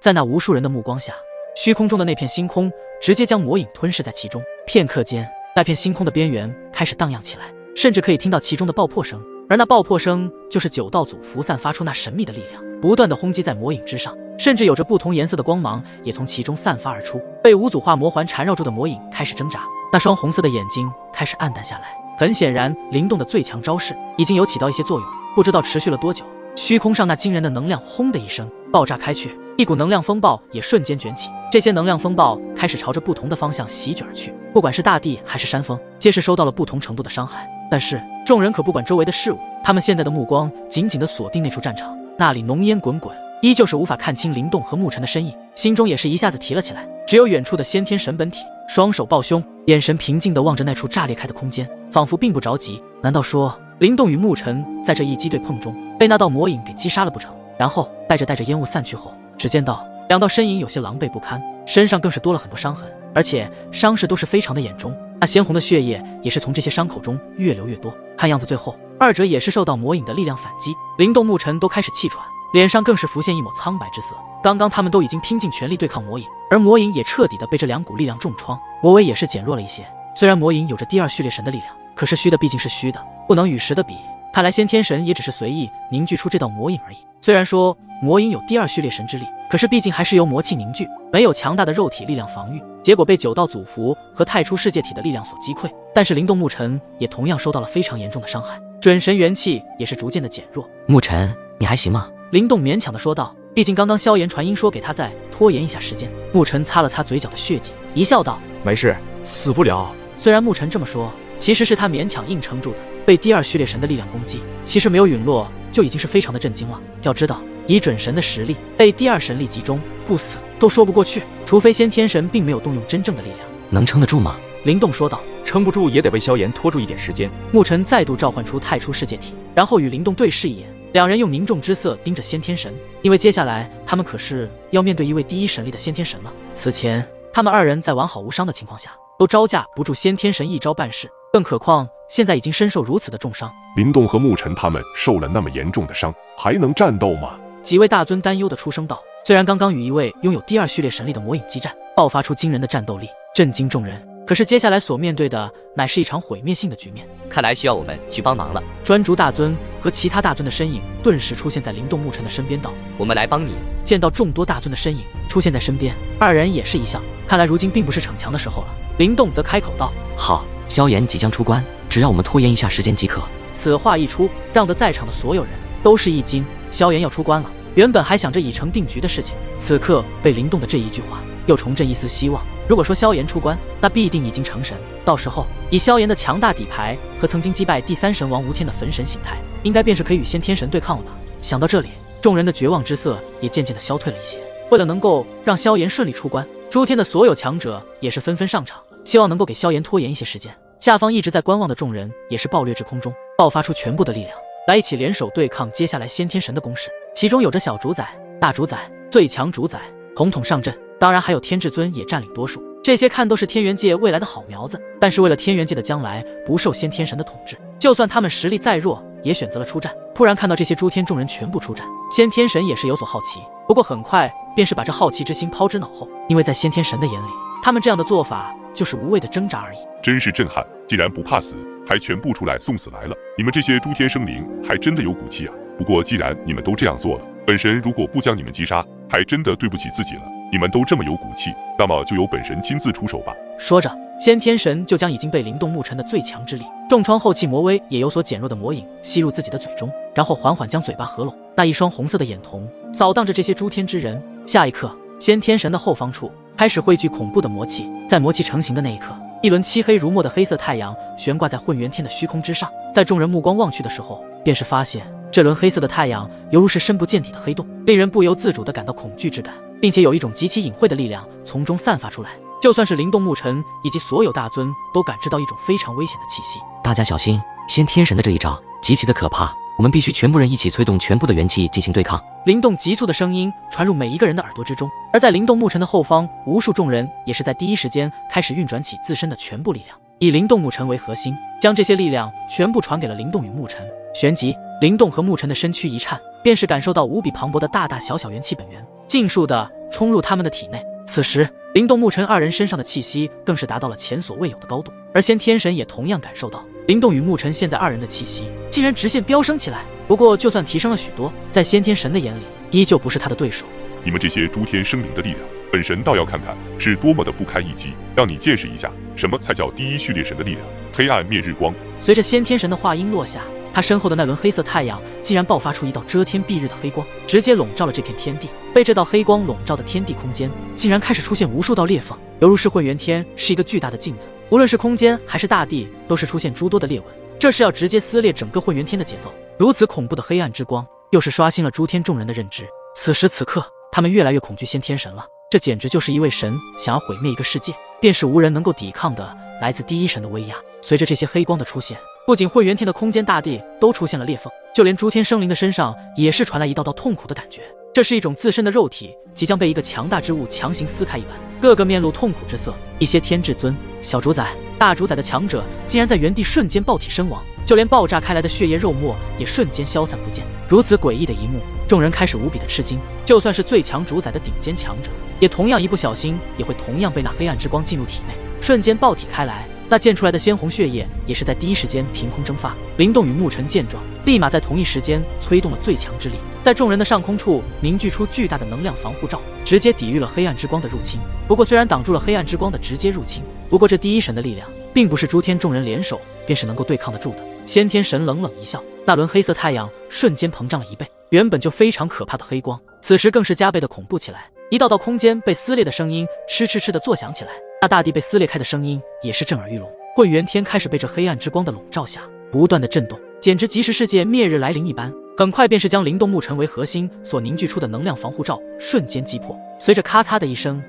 在那无数人的目光下，虚空中的那片星空直接将魔影吞噬在其中。片刻间，那片星空的边缘开始荡漾起来，甚至可以听到其中的爆破声。而那爆破声就是9道祖符散发出那神秘的力量，不断的轰击在魔影之上，甚至有着不同颜色的光芒也从其中散发而出。被五组化魔环缠绕住的魔影开始挣扎，那双红色的眼睛开始暗淡下来。很显然，灵动的最强招式已经有起到一些作用，不知道持续了多久。虚空上那惊人的能量轰的一声爆炸开去，一股能量风暴也瞬间卷起。这些能量风暴开始朝着不同的方向席卷而去，不管是大地还是山峰，皆是受到了不同程度的伤害。但是众人可不管周围的事物，他们现在的目光紧紧地锁定那处战场，那里浓烟滚滚，依旧是无法看清灵动和沐尘的身影，心中也是一下子提了起来。只有远处的先天神本体双手抱胸，眼神平静地望着那处炸裂开的空间，仿佛并不着急。难道说灵动与沐尘在这一击对碰中被那道魔影给击杀了不成？然后带着烟雾散去后，只见到两道身影有些狼狈不堪，身上更是多了很多伤痕，而且伤势都是非常的严重，那鲜红的血液也是从这些伤口中越流越多。看样子最后二者也是受到魔影的力量反击，灵动沐尘都开始气喘，脸上更是浮现一抹苍白之色。刚刚他们都已经拼尽全力对抗魔影，而魔影也彻底的被这两股力量重创，魔威也是减弱了一些。虽然魔影有着第二序列神的力量，可是虚的毕竟是虚的，不能与实的比。看来先天神也只是随意凝聚出这道魔影而已。虽然说魔影有第二序列神之力，可是毕竟还是由魔气凝聚，没有强大的肉体力量防御，结果被9道祖符和太初世界体的力量所击溃。但是灵动沐尘也同样受到了非常严重的伤害，准神元气也是逐渐的减弱。沐尘，你还行吗？灵动勉强的说道，毕竟刚刚萧炎传音说给他再拖延一下时间。沐尘擦了擦嘴角的血迹，一笑道，没事，死不了。虽然沐尘这么说，其实是他勉强硬撑住的。被第二序列神的力量攻击，其实没有陨落就已经是非常的震惊了。要知道以准神的实力，被第二神力集中不死都说不过去，除非先天神并没有动用真正的力量。能撑得住吗？灵动说道，撑不住也得被萧炎拖住一点时间。沐尘再度召唤出太初世界体，然后与灵动对视一眼，两人用凝重之色盯着先天神，因为接下来他们可是要面对一位第一神力的先天神了。此前他们二人在完好无伤的情况下都招架不住先天神一招半式，更何况现在已经身受如此的重伤。灵动和沐尘他们受了那么严重的伤，还能战斗吗？几位大尊担忧的出声道。虽然刚刚与一位拥有第二序列神力的魔影激战，爆发出惊人的战斗力，震惊众人，可是接下来所面对的乃是一场毁灭性的局面。看来需要我们去帮忙了。专诸大尊和其他大尊的身影顿时出现在灵动沐尘的身边道，我们来帮你。见到众多大尊的身影出现在身边，二人也是一笑，看来如今并不是逞强的时候了。灵动则开口道，好，萧炎即将出关，只要我们拖延一下时间即可。此话一出，让得在场的所有人都是一惊，萧炎要出关了。原本还想着已成定局的事情，此刻被灵动的这一句话又重振一丝希望。如果说萧炎出关，那必定已经成神，到时候以萧炎的强大底牌和曾经击败第三神王吴天的焚神形态，应该便是可以与先天神对抗了吧。想到这里，众人的绝望之色也渐渐的消退了一些。为了能够让萧炎顺利出关，诸天的所有强者也是纷纷上场，希望能够给萧炎拖延一些时间。下方一直在观望的众人也是暴掠至空中，爆发出全部的力量，来一起联手对抗接下来先天神的攻势。其中有着小主宰、大主宰、最强主宰统统上阵，当然还有天至尊也占领多数。这些看都是天元界未来的好苗子，但是为了天元界的将来不受先天神的统治，就算他们实力再弱，也选择了出战。突然看到这些诸天众人全部出战，先天神也是有所好奇，不过很快便是把这好奇之心抛之脑后，因为在先天神的眼里，他们这样的做法就是无谓的挣扎而已。真是震撼，既然不怕死，还全部出来送死来了。你们这些诸天生灵还真的有骨气啊。不过既然你们都这样做了，本神如果不将你们击杀，还真的对不起自己了。你们都这么有骨气，那么就由本神亲自出手吧。说着，先天神就将已经被灵动沐尘的最强之力重创后气魔威也有所减弱的魔影吸入自己的嘴中，然后缓缓将嘴巴合拢，那一双红色的眼瞳扫荡着这些诸天之人。下一刻，先天神的后方处开始汇聚恐怖的魔气，在魔气成型的那一刻，一轮漆黑如墨的黑色太阳悬挂在混元天的虚空之上。在众人目光望去的时候，便是发现这轮黑色的太阳犹如是深不见底的黑洞，令人不由自主地感到恐惧之感，并且有一种极其隐晦的力量从中散发出来。就算是灵动沐尘以及所有大尊都感知到一种非常危险的气息。大家小心，先天神的这一招极其的可怕，我们必须全部人一起催动全部的元气进行对抗。灵动急促的声音传入每一个人的耳朵之中，而在灵动沐尘的后方，无数众人也是在第一时间开始运转起自身的全部力量，以灵动沐尘为核心，将这些力量全部传给了灵动与沐尘。旋即，灵动和沐尘的身躯一颤，便是感受到无比磅礴的大大小小元气本源，尽数的冲入他们的体内。此时，灵动牧尘二人身上的气息更是达到了前所未有的高度，而先天神也同样感受到灵动与牧尘现在二人的气息竟然直线飙升起来。不过，就算提升了许多，在先天神的眼里，依旧不是他的对手。你们这些诸天生灵的力量，本神倒要看看是多么的不堪一击，让你见识一下什么才叫第一序列神的力量。黑暗灭日光。随着先天神的话音落下，他身后的那轮黑色太阳竟然爆发出一道遮天蔽日的黑光，直接笼罩了这片天地。被这道黑光笼罩的天地空间，竟然开始出现无数道裂缝，犹如是混元天是一个巨大的镜子，无论是空间还是大地，都是出现诸多的裂纹。这是要直接撕裂整个混元天的节奏。如此恐怖的黑暗之光，又是刷新了诸天众人的认知。此时此刻，他们越来越恐惧先天神了。这简直就是一位神想要毁灭一个世界，便是无人能够抵抗的来自第一神的威压。随着这些黑光的出现，不仅混元天的空间大地都出现了裂缝，就连诸天生灵的身上也是传来一道道痛苦的感觉。这是一种自身的肉体即将被一个强大之物强行撕开一般，个个面露痛苦之色。一些天至尊、小主宰、大主宰的强者竟然在原地瞬间爆体身亡，就连爆炸开来的血液肉沫也瞬间消散不见。如此诡异的一幕，众人开始无比的吃惊。就算是最强主宰的顶尖强者，也同样一不小心也会同样被那黑暗之光进入体内，瞬间爆体开来。那溅出来的鲜红血液也是在第一时间凭空蒸发。灵动与牧尘见状，立马在同一时间催动了最强之力，在众人的上空处凝聚出巨大的能量防护罩，直接抵御了黑暗之光的入侵。不过虽然挡住了黑暗之光的直接入侵，不过这第一神的力量并不是诸天众人联手便是能够对抗得住的。先天神冷冷一笑，那轮黑色太阳瞬间膨胀了1倍，原本就非常可怕的黑光，此时更是加倍的恐怖起来。一道道空间被撕裂的声音嗤嗤嗤的作响起来，那大地被撕裂开的声音也是震耳欲聋。混元天开始被这黑暗之光的笼罩下不断的震动，简直即使世界灭日来临一般。很快便是将灵动牧尘为核心所凝聚出的能量防护罩瞬间击破，随着咔嚓的一声，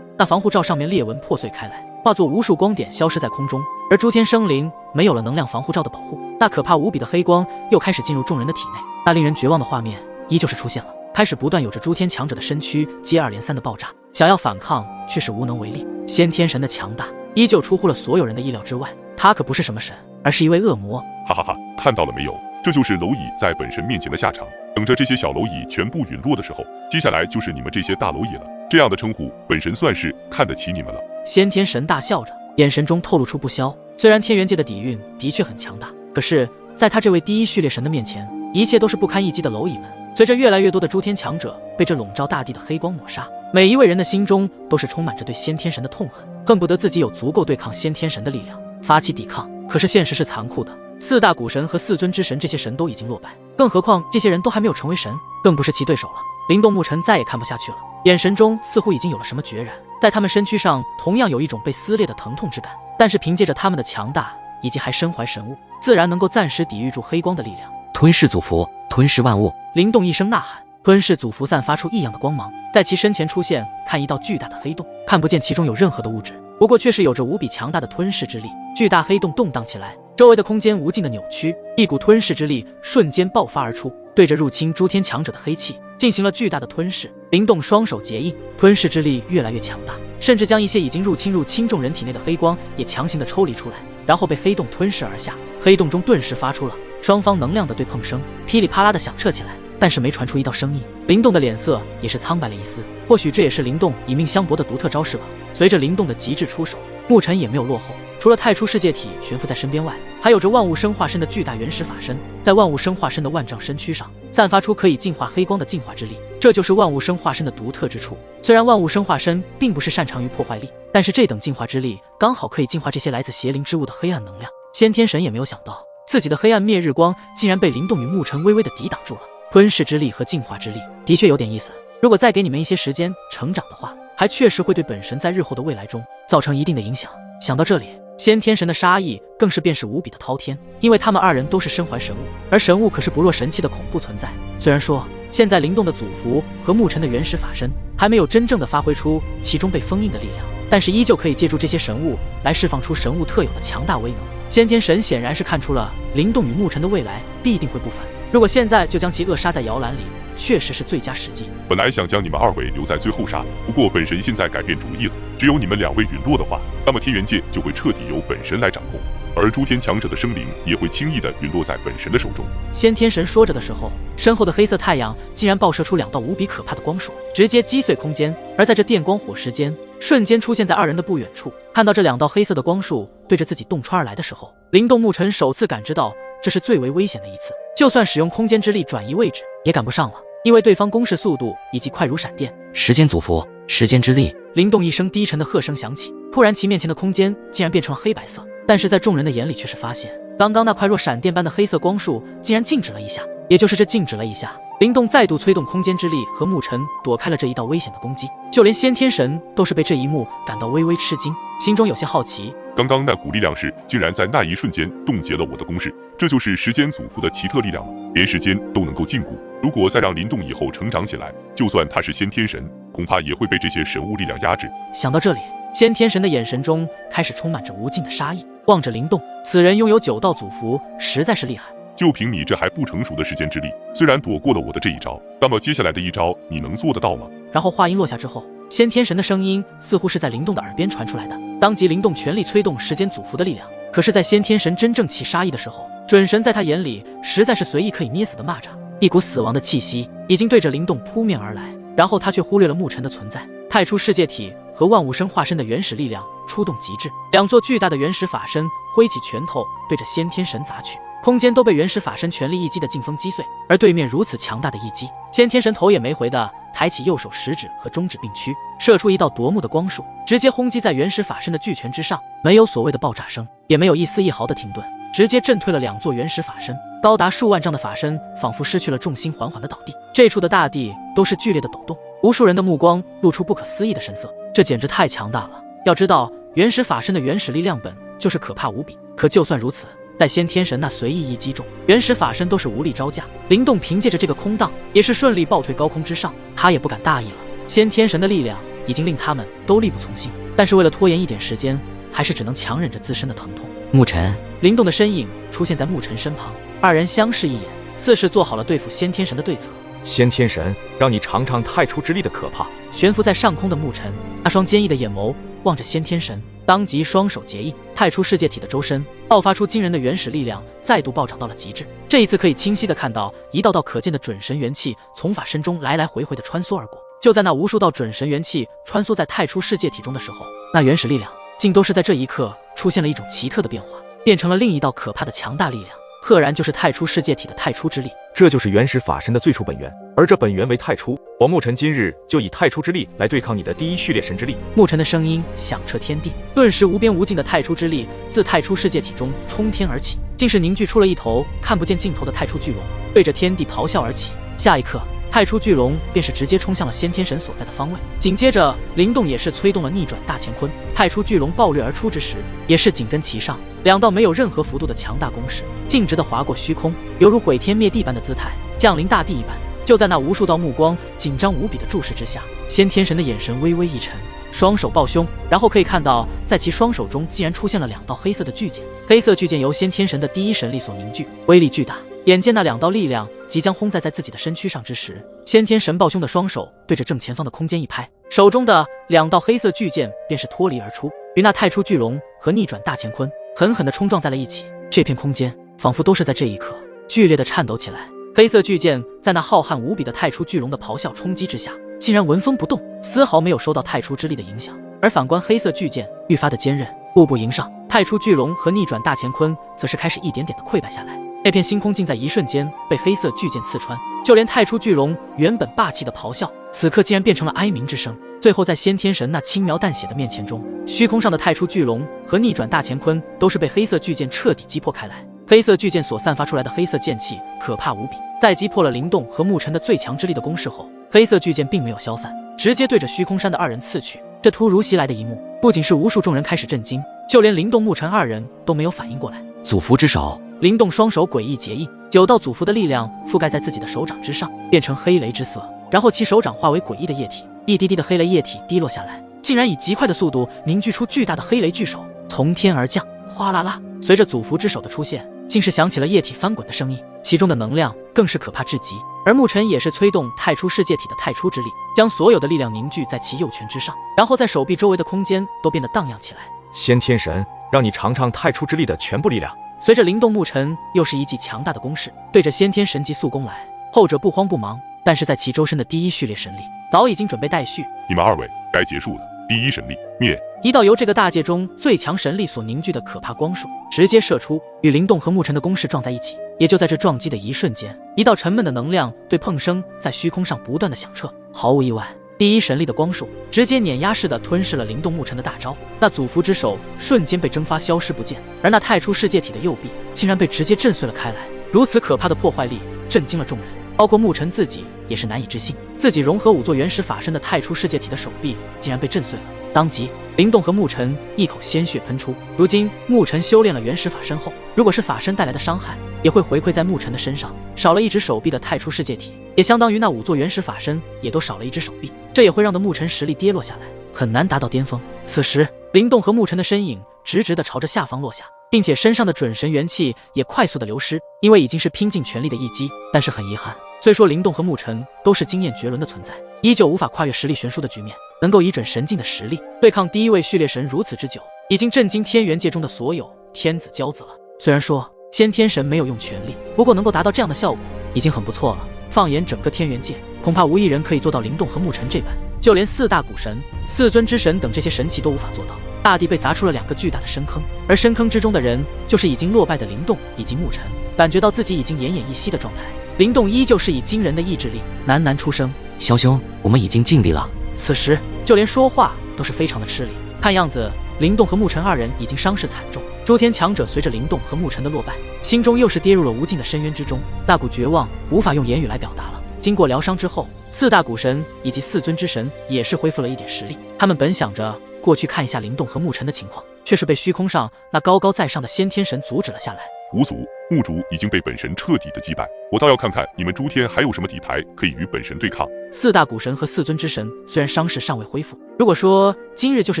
那防护罩上面裂纹破碎开来，化作无数光点消失在空中。而诸天生灵没有了能量防护罩的保护，那可怕无比的黑光又开始进入众人的体内。那令人绝望的画面依旧是出现了，开始不断有着诸天强者的身躯接二连三的爆炸，想要反抗却是无能为力。先天神的强大依旧出乎了所有人的意料之外，他可不是什么神，而是一位恶魔。哈哈哈，看到了没有？这就是蝼蚁在本神面前的下场。等着这些小蝼蚁全部陨落的时候，接下来就是你们这些大蝼蚁了。这样的称呼，本神算是看得起你们了。先天神大笑着，眼神中透露出不肖。虽然天元界的底蕴的确很强大，可是在他这位第一序列神的面前，一切都是不堪一击的蝼蚁们。随着越来越多的诸天强者被这笼罩大地的黑光抹杀，每一位人的心中都是充满着对先天神的痛恨，恨不得自己有足够对抗先天神的力量，发起抵抗。可是现实是残酷的，4大古神和4尊之神这些神都已经落败，更何况这些人都还没有成为神，更不是其对手了。灵动牧尘再也看不下去了，眼神中似乎已经有了什么决然，在他们身躯上同样有一种被撕裂的疼痛之感，但是凭借着他们的强大以及还身怀神物，自然能够暂时抵御住黑光的力量。吞噬祖符，吞噬万物！灵动一声呐喊，吞噬祖符散发出异样的光芒，在其身前出现，看一道巨大的黑洞，看不见其中有任何的物质，不过却是有着无比强大的吞噬之力。巨大黑洞动荡起来，周围的空间无尽的扭曲，一股吞噬之力瞬间爆发而出，对着入侵诸天强者的黑气进行了巨大的吞噬。灵动双手结印，吞噬之力越来越强大，甚至将一些已经入侵众人体内的黑光也强行的抽离出来，然后被黑洞吞噬而下。黑洞中顿时发出了双方能量的对碰声，噼里啪啦的响彻起来，但是没传出一道声音。灵动的脸色也是苍白了一丝，或许这也是灵动以命相搏的独特招式吧。随着灵动的极致出手，牧尘也没有落后，除了太初世界体悬浮在身边外，还有着万物生化身的巨大原始法身，在万物生化身的万丈身躯上散发出可以净化黑光的净化之力，这就是万物生化身的独特之处。虽然万物生化身并不是擅长于破坏力，但是这等净化之力刚好可以净化这些来自邪灵之物的黑暗能量。先天神也没有想到自己的黑暗灭日光竟然被灵动与牧尘微微的抵挡住了。吞噬之力和净化之力的确有点意思，如果再给你们一些时间成长的话，还确实会对本神在日后的未来中造成一定的影响。想到这里，先天神的杀意更是便是无比的滔天，因为他们二人都是身怀神物，而神物可是不弱神器的恐怖存在。虽然说现在灵动的祖符和牧尘的原始法身还没有真正的发挥出其中被封印的力量，但是依旧可以借助这些神物来释放出神物特有的强大威能。先天神显然是看出了灵动与牧尘的未来必定会不凡，如果现在就将其扼杀在摇篮里，确实是最佳时机。本来想将你们2位留在最后杀，不过本神现在改变主意了，只有你们2位陨落的话，那么天元界就会彻底由本神来掌控。而诸天强者的生灵也会轻易地陨落在本神的手中。先天神说着的时候，身后的黑色太阳竟然爆射出2道无比可怕的光束，直接击碎空间。而在这电光火石间，瞬间出现在2人的不远处。看到这2道黑色的光束对着自己洞穿而来的时候，灵动牧尘首次感知到这是最为危险的一次，就算使用空间之力转移位置也赶不上了，因为对方攻势速度以及快如闪电。时间祖符，时间之力。灵动一声低沉的喝声响起，突然其面前的空间竟然变成了黑白色，但是在众人的眼里却是发现，刚刚那快若闪电般的黑色光束竟然静止了一下。也就是这静止了一下，灵动再度催动空间之力和牧尘躲开了这一道危险的攻击。就连先天神都是被这一幕感到微微吃惊，心中有些好奇，刚刚那股力量势竟然在那一瞬间冻结了我的攻势，这就是时间祖符的奇特力量吗？连时间都能够禁锢，如果再让灵动以后成长起来，就算他是先天神，恐怕也会被这些神物力量压制。想到这里，先天神的眼神中开始充满着无尽的杀意，望着灵动，此人拥有9道祖符，实在是厉害。就凭你这还不成熟的时间之力，虽然躲过了我的这一招，那么接下来的一招你能做得到吗？然后话音落下之后，先天神的声音似乎是在灵动的耳边传出来的。当即灵动全力催动时间祖符的力量，可是在先天神真正起杀意的时候，准神在他眼里实在是随意可以捏死的蚂蚱，一股死亡的气息已经对着灵动扑面而来。然后他却忽略了牧尘的存在，太初世界体和万物生化身的原始力量出动极致，2座巨大的原始法身挥起拳头对着先天神砸去，空间都被原始法身全力一击的劲风击碎。而对面如此强大的一击，先天神头也没回的抬起右手食指和中指并驱，射出一道夺目的光束，直接轰击在原始法身的巨拳之上，没有所谓的爆炸声，也没有一丝一毫的停顿，直接震退了2座原始法身。高达数万丈的法身仿佛失去了重心，缓缓的倒地。这处的大地都是剧烈的抖动，无数人的目光露出不可思议的神色，这简直太强大了。要知道，原始法身的原始力量本就是可怕无比，可就算如此，在先天神那随意一击中，原始法身都是无力招架。灵动凭借着这个空档，也是顺利暴退高空之上，他也不敢大意了。先天神的力量已经令他们都力不从心，但是为了拖延一点时间，还是只能强忍着自身的疼痛。牧尘，灵动的身影出现在牧尘身旁，2人相视一眼，似是做好了对付先天神的对策。先天神，让你尝尝太初之力的可怕。悬浮在上空的牧尘，那双坚毅的眼眸望着先天神，当即双手结印，太初世界体的周身爆发出惊人的原始力量，再度暴涨到了极致。这一次可以清晰地看到一道道可见的准神元气从法身中来来回回地穿梭而过。就在那无数道准神元气穿梭在太初世界体中的时候，那原始力量竟都是在这一刻出现了一种奇特的变化，变成了另一道可怕的强大力量，赫然就是太初世界体的太初之力。这就是原始法身的最初本源，而这本源为太初。我牧尘今日就以太初之力来对抗你的第一序列神之力。牧尘的声音响彻天地，顿时无边无尽的太初之力自太初世界体中冲天而起，竟是凝聚出了一头看不见尽头的太初巨龙，对着天地咆哮而起。下一刻，太初巨龙便是直接冲向了先天神所在的方位。紧接着，灵动也是催动了逆转大乾坤，太初巨龙暴掠而出之时，也是紧跟其上2道没有任何幅度的强大攻势，径直的划过虚空，犹如毁天灭地般的姿态降临大地一般。就在那无数道目光紧张无比的注视之下，先天神的眼神微微一沉，双手抱胸，然后可以看到在其双手中竟然出现了2道黑色的巨剑。黑色巨剑由先天神的第一神力所凝聚，威力巨大。眼见那2道力量即将轰在自己的身躯上之时，先天神抱胸的双手对着正前方的空间一拍，手中的2道黑色巨剑便是脱离而出，与那太初巨龙和逆转大乾坤狠狠地冲撞在了一起。这片空间仿佛都是在这一刻剧烈地颤抖起来。黑色巨剑在那浩瀚无比的太初巨龙的咆哮冲击之下，竟然纹风不动，丝毫没有受到太初之力的影响。而反观黑色巨剑愈发的坚韧，步步迎上，太初巨龙和逆转大乾坤则是开始一点点的溃败下来。那片星空竟在一瞬间被黑色巨剑刺穿，就连太初巨龙原本霸气的咆哮，此刻竟然变成了哀鸣之声。最后在先天神那轻描淡写的面前中，虚空上的太初巨龙和逆转大乾坤都是被黑色巨剑彻底击破开来。黑色巨剑所散发出来的黑色剑气可怕无比，在击破了灵动和牧尘的最强之力的攻势后，黑色巨剑并没有消散，直接对着虚空山的2人刺去。这突如其来的一幕，不仅是无数众人开始震惊，就连灵动、牧尘2人都没有反应过来。祖符之手，灵动双手诡异结印，9道祖符的力量覆盖在自己的手掌之上，变成黑雷之色，然后其手掌化为诡异的液体，一滴滴的黑雷液体滴落下来，竟然以极快的速度凝聚出巨大的黑雷巨手，从天而降，哗啦啦。随着祖符之手的出现，竟是响起了液体翻滚的声音，其中的能量更是可怕至极。而牧尘也是催动太初世界体的太初之力，将所有的力量凝聚在其右拳之上，然后在手臂周围的空间都变得荡漾起来。先天神，让你尝尝太初之力的全部力量。随着灵动牧尘又是一记强大的攻势，对着先天神级速攻来。后者不慌不忙，但是在其周身的第一序列神力早已经准备待续。你们二位该结束了。第一神力灭。一道由这个大界中最强神力所凝聚的可怕光束直接射出，与灵动和牧尘的攻势撞在一起。也就在这撞击的一瞬间，一道沉闷的能量对碰声在虚空上不断的响彻。毫无意外，第一神力的光束直接碾压式的吞噬了灵动牧尘的大招，那祖符之手瞬间被蒸发消失不见，而那太初世界体的右臂竟然被直接震碎了开来。如此可怕的破坏力震惊了众人，包括牧尘自己也是难以置信，自己融合5座原始法身的太初世界体的手臂竟然被震碎了。当即灵动和牧尘一口鲜血喷出。如今牧尘修炼了原始法身后，如果是法身带来的伤害也会回馈在牧尘的身上，少了一只手臂的太初世界体也相当于那5座原始法身也都少了一只手臂，这也会让的牧尘实力跌落下来，很难达到巅峰。此时灵动和牧尘的身影直直的朝着下方落下，并且身上的准神元气也快速的流失，因为已经是拼尽全力的一击。但是很遗憾，虽说灵动和牧尘都是经验绝伦的存在，依旧无法跨越实力悬殊的局面，能够以准神境的实力对抗第一位序列神如此之久，已经震惊天元界中的所有天子骄子了。虽然说先天神没有用全力，不过能够达到这样的效果已经很不错了。放眼整个天元界，恐怕无一人可以做到灵动和牧尘这般，就连4大古神、4尊之神等这些神奇都无法做到。大地被砸出了2个巨大的深坑，而深坑之中的人就是已经落败的灵动以及牧尘。感觉到自己已经奄奄一息的状态，灵动依旧是以惊人的意志力喃喃出声：萧兄，我们已经尽力了。此时就连说话都是非常的吃力，看样子灵动和牧尘2人已经伤势惨重。诸天强者随着灵动和牧尘的落败，心中又是跌入了无尽的深渊之中，那股绝望无法用言语来表达了。经过疗伤之后，4大古神以及4尊之神也是恢复了一点实力。他们本想着过去看一下灵动和牧尘的情况，却是被虚空上那高高在上的先天神阻止了下来。无祖，墓主已经被本神彻底的击败，我倒要看看你们诸天还有什么底牌可以与本神对抗。4大古神和4尊之神虽然伤势尚未恢复，如果说今日就是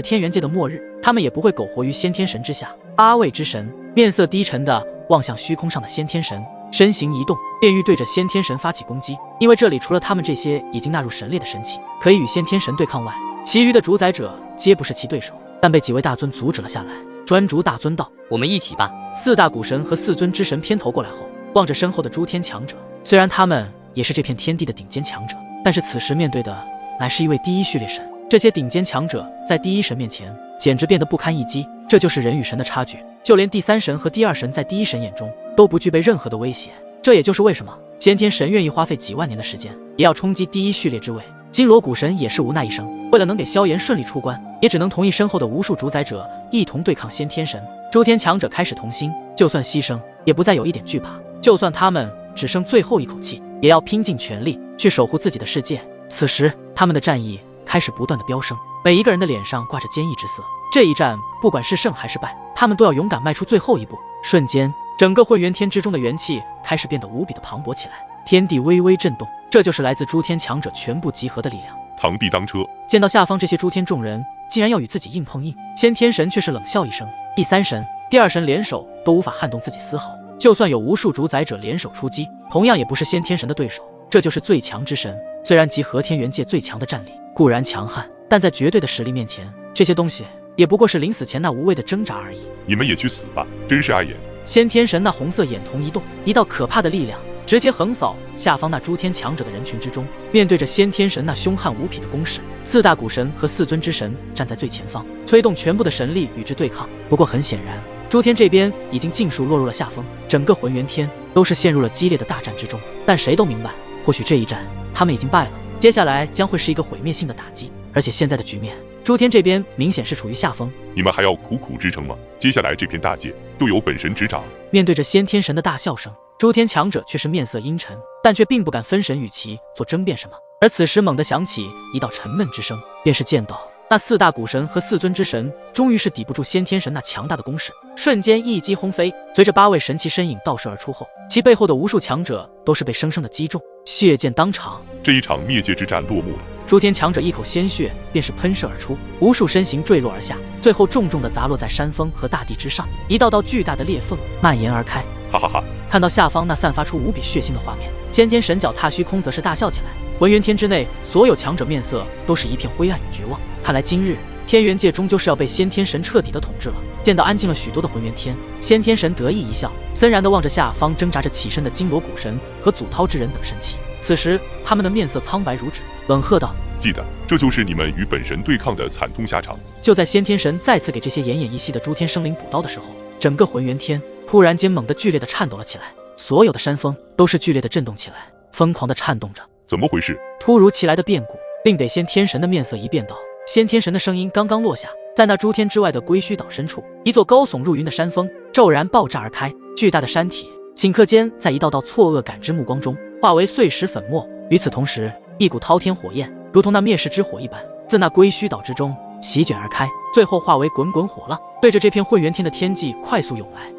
天元界的末日，他们也不会苟活于先天神之下。8位之神面色低沉的望向虚空上的先天神，身形一动，便欲对着先天神发起攻击。因为这里除了他们这些已经纳入神列的神器可以与先天神对抗外，其余的主宰者皆不是其对手，但被几位大尊阻止了下来。专诸大尊道：我们一起吧。4大古神和4尊之神偏头过来后，望着身后的诸天强者，虽然他们也是这片天地的顶尖强者，但是此时面对的乃是一位第一序列神。这些顶尖强者在第一神面前简直变得不堪一击，这就是人与神的差距。就连第3神和第2神在第一神眼中都不具备任何的威胁，这也就是为什么先天神愿意花费几万年的时间也要冲击第一序列之位。金罗古神也是无奈一生，为了能给萧炎顺利出关，也只能同意身后的无数主宰者一同对抗先天神。诸天强者开始同心，就算牺牲也不再有一点惧怕，就算他们只剩最后一口气，也要拼尽全力去守护自己的世界。此时他们的战意开始不断的飙升，每一个人的脸上挂着坚毅之色。这一战不管是胜还是败，他们都要勇敢迈出最后一步。瞬间整个混元天之中的元气开始变得无比的磅礴起来，天地微微震动，这就是来自诸天强者全部集合的力量。螳臂当车，见到下方这些诸天众人竟然要与自己硬碰硬，先天神却是冷笑一声。第3神、第2神联手都无法撼动自己丝毫，就算有无数主宰者联手出击，同样也不是先天神的对手。这就是最强之神，虽然集合天元界最强的战力固然强悍，但在绝对的实力面前，这些东西也不过是临死前那无谓的挣扎而已。你们也去死吧，真是碍眼。先天神那红色眼瞳一动，一道可怕的力量直接横扫下方那诸天强者的人群之中。面对着先天神那凶悍无匹的攻势，4大古神和4尊之神站在最前方，催动全部的神力与之对抗。不过很显然，诸天这边已经尽数落入了下风，整个浑元天都是陷入了激烈的大战之中。但谁都明白，或许这一战他们已经败了，接下来将会是一个毁灭性的打击。而且现在的局面，诸天这边明显是处于下风，你们还要苦苦支撑吗？接下来这片大界就由本神执掌。面对着先天神的大笑声，诸天强者却是面色阴沉，但却并不敢分神与其做争辩什么。而此时猛地响起一道沉闷之声，便是见到那4大古神和4尊之神终于是抵不住先天神那强大的攻势，瞬间一击轰飞。随着8位神奇身影倒射而出后，其背后的无数强者都是被生生的击中，血溅当场。这一场灭界之战落幕了。诸天强者一口鲜血便是喷射而出，无数身形坠落而下，最后重重的砸落在山峰和大地之上，一道道巨大的裂缝蔓延而开。哈哈哈！看到下方那散发出无比血腥的画面，先天神脚踏虚空则是大笑起来。浑元天之内，所有强者面色都是一片灰暗与绝望。看来今日天元界终究是要被先天神彻底的统治了。见到安静了许多的浑元天，先天神得意一笑，森然地望着下方挣扎着起身的金罗古神和祖涛之人等神器。此时他们的面色苍白如纸，冷喝道：记得，这就是你们与本神对抗的惨痛下场。就在先天神再次给这些奄奄一息的诸天生灵补刀的时候，整个浑元天突然间猛地剧烈地颤抖了起来，所有的山峰都是剧烈地震动起来，疯狂地颤动着。怎么回事？突如其来的变故令得先天神的面色一变道。先天神的声音刚刚落下，在那诸天之外的龟墟岛深处，一座高耸入云的山峰骤然爆炸而开，巨大的山体顷刻间在一道道错愕感知目光中化为碎石粉末。与此同时，一股滔天火焰如同那灭世之火一般，自那龟墟岛之中席卷而开，最后化为滚滚火浪，对着这片混元天的天际快速涌来。